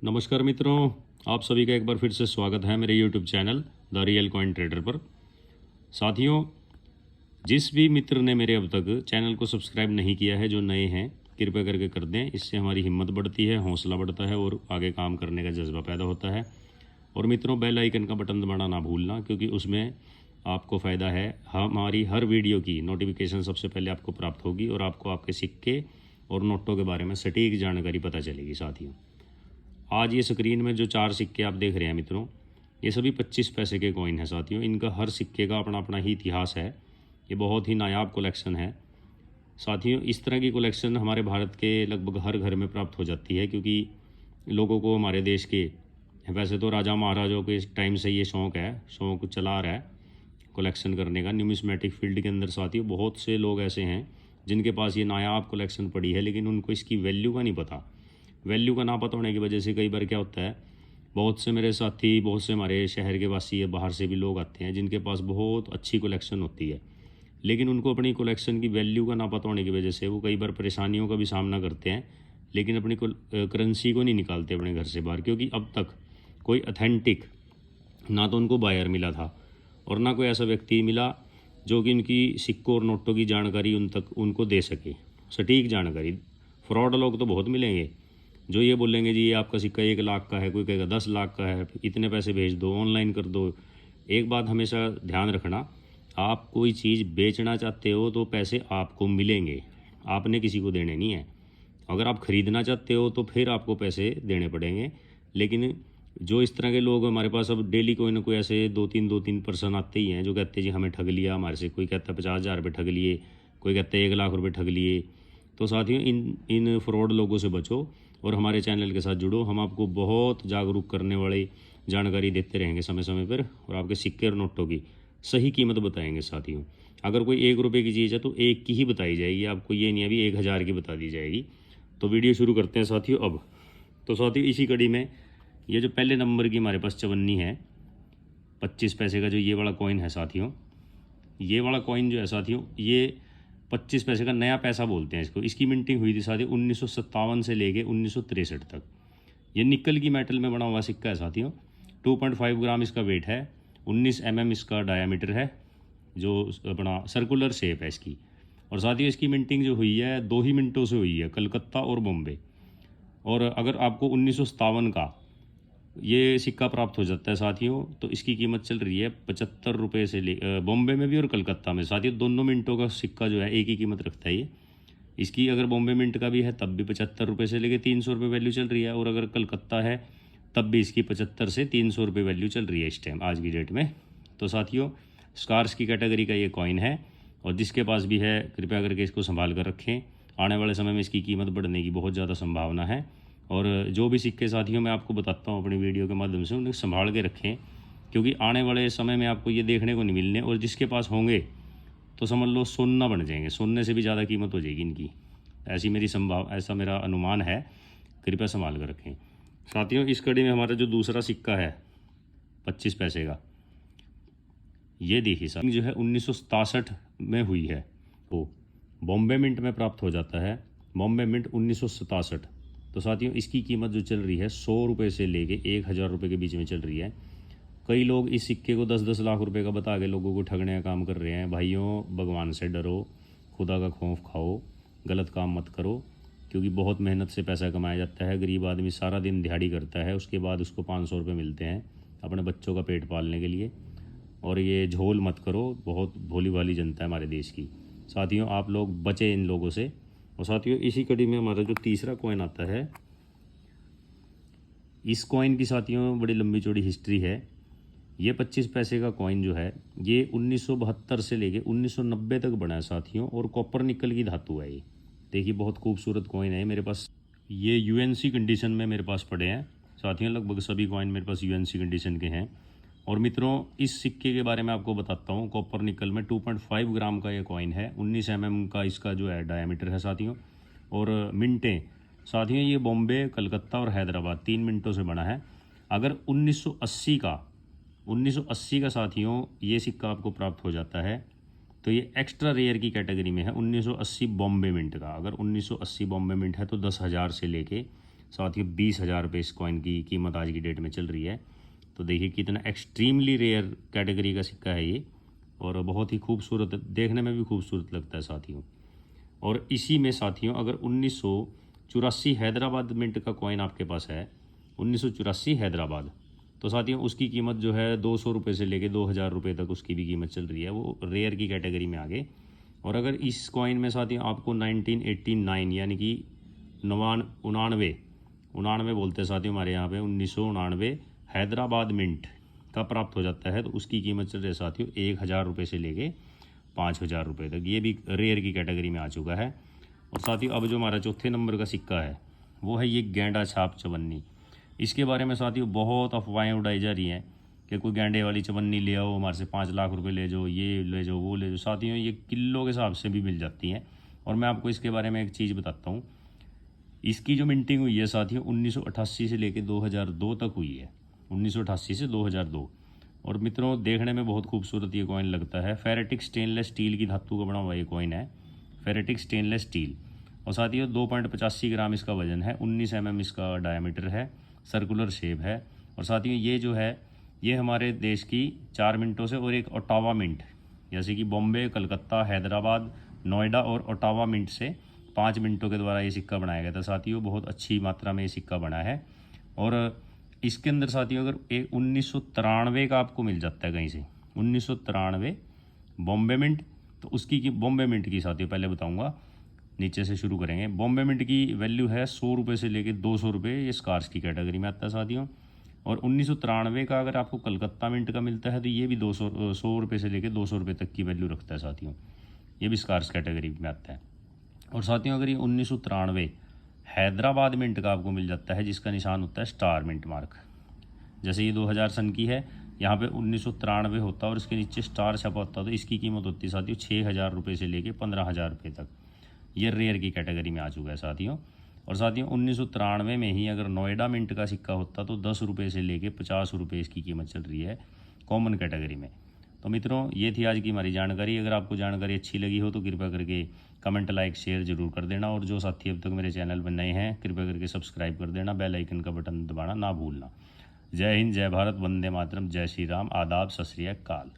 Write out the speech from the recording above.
नमस्कार मित्रों, आप सभी का एक बार फिर से स्वागत है मेरे YouTube channel the real coin trader पर। साथियों, जिस भी मित्र ने मेरे अब तक चैनल को सब्सक्राइब नहीं किया है, जो नए हैं, कृपया करके कर दें। इससे हमारी हिम्मत बढ़ती है, हौसला बढ़ता है और आगे काम करने का जज्बा पैदा होता है। और मित्रों, बेल आइकन का बटन दबाना ना भूलना, क्योंकि उसमें आपको फ़ायदा है। हमारी हर वीडियो की नोटिफिकेशन सबसे पहले आपको प्राप्त होगी और आपको आपके सिक्के और नोटों के बारे में सटीक जानकारी पता चलेगी। साथियों, आज ये स्क्रीन में जो 4 सिक्के आप देख रहे हैं मित्रों, ये सभी 25 पैसे के कॉइन हैं। साथियों, इनका हर सिक्के का अपना अपना ही इतिहास है। ये बहुत ही नायाब कलेक्शन है। साथियों, इस तरह की कलेक्शन हमारे भारत के लगभग हर घर में प्राप्त हो जाती है, क्योंकि लोगों को हमारे देश के, वैसे तो राजा महाराजाओं के टाइम से ये शौक़ चला रहा है कलेक्शन करने का न्यूमिस्मेटिक फील्ड के अंदर। साथियों, बहुत से लोग ऐसे हैं जिनके पास ये नायाब कलेक्शन पड़ी है, लेकिन उनको इसकी वैल्यू का नहीं पता। वैल्यू का ना पता होने की वजह से कई बार क्या होता है, बहुत से मेरे साथी, बहुत से हमारे शहर के वासी या बाहर से भी लोग आते हैं जिनके पास बहुत अच्छी कलेक्शन होती है, लेकिन उनको अपनी कलेक्शन की वैल्यू का ना पता होने की वजह से वो कई बार परेशानियों का भी सामना करते हैं, लेकिन अपनी करेंसी को नहीं निकालते अपने घर से बाहर, क्योंकि अब तक कोई अथेंटिक ना तो उनको बायर मिला था और ना कोई ऐसा व्यक्ति मिला जो कि उनकी सिक्कों और नोटों की जानकारी उनको दे सके, सटीक जानकारी। फ्रॉड लोग तो बहुत मिलेंगे जो ये बोलेंगे जी ये आपका सिक्का 1 लाख का है, कोई कहेगा 10 लाख का है, इतने पैसे भेज दो, ऑनलाइन कर दो। एक बात हमेशा ध्यान रखना, आप कोई चीज़ बेचना चाहते हो तो पैसे आपको मिलेंगे, आपने किसी को देने नहीं है। अगर आप ख़रीदना चाहते हो तो फिर आपको पैसे देने पड़ेंगे। लेकिन जो इस तरह के लोग हमारे पास अब डेली कोई ना कोई ऐसे दो तीन पर्सन आते ही हैं जो कहते हैं जी हमें ठग लिया हमारे से। कोई कहता है 50,000 रुपये ठग लिए, कोई कहते हैं 1 लाख रुपये ठग लिए। तो साथियों, इन फ्रॉड लोगों से बचो और हमारे चैनल के साथ जुड़ो। हम आपको बहुत जागरूक करने वाली जानकारी देते रहेंगे समय समय पर, और आपके सिक्के और नोटों की सही कीमत बताएंगे। साथियों, अगर कोई 1 रुपये की चीज़ है तो 1 की ही बताई जाएगी, आपको ये नहीं अभी 1000 की बता दी जाएगी। तो वीडियो शुरू करते हैं साथियों अब। तो साथियों, इसी कड़ी में ये जो पहले नंबर की हमारे पास चवन्नी है 25 पैसे का, जो ये वाला कॉइन है साथियों, ये वाला कॉइन जो है साथियों, ये 25 पैसे का नया पैसा बोलते हैं इसको। इसकी मिंटिंग हुई थी साथियों 1957 से लेके 1963 तक। ये निकल की मेटल में बना हुआ सिक्का है साथियों। 2.5 ग्राम इसका वेट है, 19 mm इसका डायामीटर है, जो अपना सर्कुलर शेप है इसकी। और साथियों, इसकी मिंटिंग जो हुई है 2 ही मिनटों से हुई है, कलकत्ता और बॉम्बे। और अगर आपको 1957 का ये सिक्का प्राप्त हो जाता है साथियों, तो इसकी कीमत चल रही है 75 रुपये से बॉम्बे में भी और कलकत्ता में। साथियों, दोनों मिनटों का सिक्का जो है एक ही कीमत रखता है ये। इसकी अगर बॉम्बे मिंट का भी है तब भी 75 रुपये से लेके 300 रुपये वैल्यू चल रही है, और अगर कलकत्ता है तब भी इसकी 75 से 300 रुपये वैल्यू चल रही है इस टाइम, आज की डेट में। तो साथियों, स्कार्स की कैटेगरी का ये कॉइन है, और जिसके पास भी है कृपया करके इसको संभाल कर रखें। आने वाले समय में इसकी कीमत बढ़ने की बहुत ज़्यादा संभावना है। और जो भी सिक्के साथियों मैं आपको बताता हूँ अपनी वीडियो के माध्यम से, उन्हें संभाल के रखें, क्योंकि आने वाले समय में आपको ये देखने को नहीं मिलने, और जिसके पास होंगे तो समझ लो सोना बन जाएंगे, सोने से भी ज़्यादा कीमत हो जाएगी इनकी। ऐसा मेरा अनुमान है, कृपया संभाल कर रखें। साथियों, इस कड़ी में हमारा जो दूसरा सिक्का है 25 पैसे का, ये देखिए साहब, जो है 1967 में हुई है, वो बॉम्बे मिंट में प्राप्त हो जाता है, बॉम्बे मिंट 1967। तो साथियों, इसकी कीमत जो चल रही है 100 रुपये से लेके 1000 रुपये के बीच में चल रही है। कई लोग इस सिक्के को 10-10 लाख रुपए का बता के लोगों को ठगने का काम कर रहे हैं। भाइयों, भगवान से डरो, खुदा का खौफ खाओ, गलत काम मत करो, क्योंकि बहुत मेहनत से पैसा कमाया जाता है। गरीब आदमी सारा दिन दिहाड़ी करता है, उसके बाद उसको 500 रुपये मिलते हैं अपने बच्चों का पेट पालने के लिए। और ये झोल मत करो, बहुत भोली भाली जनता है हमारे देश की। साथियों, आप लोग बचे इन लोगों से। और साथियों, इसी कड़ी में हमारा जो तीसरा कॉइन आता है, इस कॉइन की साथियों बड़ी लंबी चौड़ी हिस्ट्री है। ये 25 पैसे का कॉइन जो है, ये 1972 से लेके 1990 तक बना है साथियों, और कॉपर निकल की धातु है ये। देखिए, बहुत खूबसूरत कॉइन है मेरे पास। ये यूएनसी कंडीशन में मेरे पास पड़े हैं साथियों, लगभग सभी कॉइन मेरे पास यूएनसी कंडीशन के हैं। और मित्रों, इस सिक्के के बारे में आपको बताता हूँ। कॉपर निकल में 2.5 ग्राम का ये कॉइन है, 19 mm का इसका जो है डायमीटर है साथियों। और मिनटें साथियों, ये बॉम्बे, कलकत्ता और हैदराबाद 3 मिनटों से बना है। अगर 1980 का साथियों ये सिक्का आपको प्राप्त हो जाता है, तो ये एक्स्ट्रा रेयर की कैटेगरी में है। 1980 बॉम्बे मिंट का, अगर 1980 बॉम्बे मिंट है तो 10,000 से लेके साथियों 20,000 रुपये इस कॉइन की कीमत आज की डेट में चल रही है। तो देखिए कितना एक्सट्रीमली रेयर कैटेगरी का सिक्का है ये, और बहुत ही खूबसूरत, देखने में भी खूबसूरत लगता है साथियों। और इसी में साथियों अगर 1984 हैदराबाद मिंट का कॉइन आपके पास है, 1984 हैदराबाद, तो साथियों उसकी कीमत जो है 200 रुपये से लेके 2,000 रुपये तक उसकी भी कीमत चल रही है, वो रेयर की कैटेगरी में आगे। और अगर इस कॉइन में साथियों आपको 1989 यानी कि 99 बोलते हैं साथियों हमारे यहाँ पे, 1999 हैदराबाद मिंट का प्राप्त हो जाता है, तो उसकी कीमत चल रही है साथियों 1,000 रुपये से लेके 5,000 रुपये तक। ये भी रेयर की कैटेगरी में आ चुका है। और साथियों अब जो हमारा चौथे नंबर का सिक्का है वो है ये गेंडा छाप चवन्नी। इसके बारे में साथियों बहुत अफवाहें उड़ाई जा रही हैं कि कोई गेंडे वाली चवन्नी ले आओ, हमारे से 5 लाख रुपए ले जाओ, ये ले जाओ, वो ले जाओ। साथियों ये किलो के हिसाब से भी मिल जाती हैं। और मैं आपको इसके बारे में एक चीज़ बताता हूँ, इसकी जो मिंटिंग हुई है साथियों 1988 से लेकर 2002 तक हुई है, 1988 से 2002। और मित्रों देखने में बहुत खूबसूरत ये कॉइन लगता है। फेरेटिक स्टेनलेस स्टील की धातु का बना हुआ ये कॉइन है, फेरेटिक स्टेनलेस स्टील। और साथियों 2.85 ग्राम इसका वजन है, 19 mm इसका डायमीटर है, सर्कुलर शेप है। और साथियों ये जो है ये हमारे देश की 4 मिनटों से और एक ओटावा मिंट, जैसे कि बॉम्बे, कलकत्ता, हैदराबाद, नोएडा और ओटावा मिंट से 5 मिनटों के द्वारा ये सिक्का बनाया गया था साथियों। बहुत अच्छी मात्रा में ये सिक्का बना है। और इसके अंदर साथियों अगर 1993 का आपको मिल जाता है कहीं से, 1993 बॉम्बे मिंट, तो उसकी की बॉम्बे मिंट की साथियों पहले बताऊंगा, नीचे से शुरू करेंगे। बॉम्बे मिंट की वैल्यू है 100 रुपये से लेकर 200 रुपये, ये स्कार्स की कैटेगरी में आता है साथियों। और 1993 का अगर आपको कलकत्ता मिंट का मिलता है तो ये भी 100 रुपये से लेकर 200 रुपये तक की वैल्यू रखता है साथियों, ये भी स्कार्स कैटेगरी में आता है। और साथियों अगर ये 1993 हैदराबाद मिंट का आपको मिल जाता है जिसका निशान होता है स्टार मिंट मार्क, जैसे ये 2000 सन की है, यहाँ पे 1993 होता है और इसके नीचे स्टार छपा होता है, तो इसकी कीमत होती है साथियों 6,000 रुपये से लेके 15,000 रुपये तक। ये रेयर की कैटेगरी में आ चुका है साथियों। और साथियों 1993 में ही अगर नोएडा मिंट का सिक्का होता तो 10 रुपये से लेके 50 रुपये इसकी कीमत चल रही है कॉमन कैटेगरी में। तो मित्रों ये थी आज की हमारी जानकारी। अगर आपको जानकारी अच्छी लगी हो तो कृपया करके कमेंट, लाइक, शेयर जरूर कर देना। और जो साथी अब तक मेरे चैनल पर नए हैं कृपया करके सब्सक्राइब कर देना, बेल आइकन का बटन दबाना ना भूलना। जय हिंद, जय भारत, वंदे मातरम, जय श्री राम, आदाब, सत श्री अकाल।